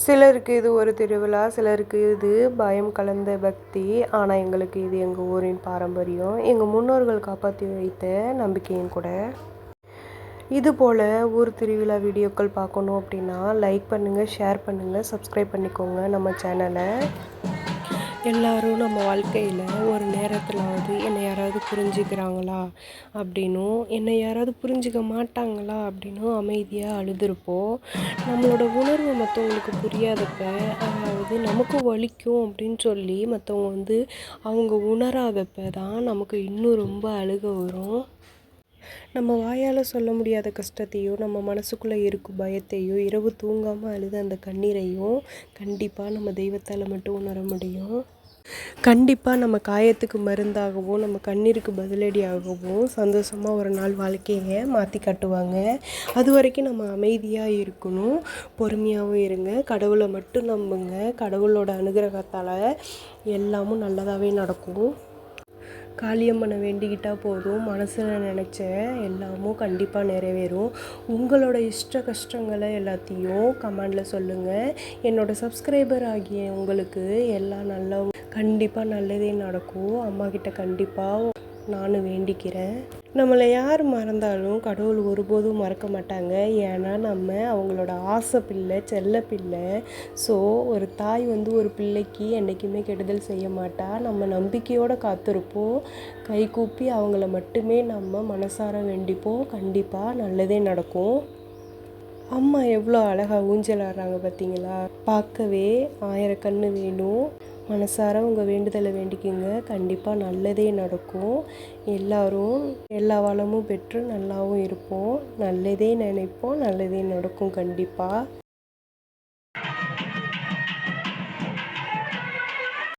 சிலருக்கு இது ஒரு திருவிழா, சிலருக்கு இது பயம் கலந்த பக்தி. ஆனால் எங்களுக்கு இது எங்கள் ஊரின் பாரம்பரியம், எங்கள் முன்னோர்கள் காப்பாற்றி வைத்த நம்பிக்கையும் கூட. இது போல் ஊர் திருவிழா வீடியோக்கள் பார்க்கணும் அப்படின்னா லைக் பண்ணுங்கள், ஷேர் பண்ணுங்கள், சப்ஸ்கிரைப் பண்ணிக்கோங்க நம்ம சேனலை. எல்லோரும் நம்ம வாழ்க்கையில் ஒரு நேரத்திலாவது என்னை யாராவது புரிஞ்சுக்கிறாங்களா அப்படின்னும், என்னை யாராவது புரிஞ்சிக்க மாட்டாங்களா அப்படின்னும் அமைதியாக அழுதுருப்போம். நம்மளோட உணர்வு மற்றவங்களுக்கு புரியாதப்ப, அதாவது நமக்கு வலிக்கும் அப்படின்னு சொல்லி மற்றவங்க அவங்க உணராதப்ப தான் நமக்கு இன்னும் ரொம்ப அழுக வரும். நம்ம வாயால் சொல்ல முடியாத கஷ்டத்தையும், நம்ம மனசுக்குள்ளே இருக்கும் பயத்தையும், இரவு தூங்காமல் அழுத அந்த கண்ணீரையும் கண்டிப்பாக நம்ம தெய்வத்தால் மட்டும் உணர முடியும். கண்டிப்பாக நம்ம காயத்துக்கு மருந்தாகவும், நம்ம கண்ணீருக்கு பதிலடியாகவும் சந்தோஷமாக ஒரு நாள் வாழ்க்கையை மாற்றி காட்டுவாங்க. அது வரைக்கும் நம்ம அமைதியாக இருக்கணும், பொறுமையாகவும் இருங்க, கடவுளை மட்டும் நம்புங்க. கடவுளோட அனுகிரகத்தால் எல்லாமும் நல்லதாகவே நடக்கும். காளியம்மனை வேண்டிக்கிட்டால் போதும், மனசில் நினச்ச எல்லாமும் கண்டிப்பாக நிறைவேறும். உங்களோட இஷ்ட கஷ்டங்களை எல்லாத்தையும் கமெண்டில் சொல்லுங்கள். என்னோடய சப்ஸ்கிரைபர் ஆகிய உங்களுக்கு எல்லாம் நல்லா கண்டிப்பாக நல்லதே நடக்கும். அம்மாக்கிட்ட கண்டிப்பாக நானும் வேண்டிக்கிறேன். நம்மளை யார் மறந்தாலும் கடவுள் ஒருபோதும் மறக்க மாட்டாங்க. ஏன்னா நம்ம அவங்களோட ஆசை பிள்ளை, செல்ல பிள்ளை. ஸோ ஒரு தாய் ஒரு பிள்ளைக்கு என்றைக்குமே கெடுதல் செய்ய மாட்டா. நம்ம நம்பிக்கையோடு காத்திருப்போம், கைகூப்பி அவங்கள மட்டுமே நம்ம மனசார வேண்டிப்போம். கண்டிப்பாக நல்லதே நடக்கும். அம்மா எவ்வளோ அழகாக ஊஞ்சல் ஆடுறாங்க பார்த்தீங்களா? பார்க்கவே 1000 கண்ணு வேணும். மனசார உங்கள் வேண்டுதலை வேண்டிக்கிங்க, கண்டிப்பாக நல்லதே நடக்கும். எல்லோரும் எல்லா வளமும் பெற்று நல்லாவும் இருப்போம். நல்லதே நினைப்போம், நல்லதே நடக்கும் கண்டிப்பாக.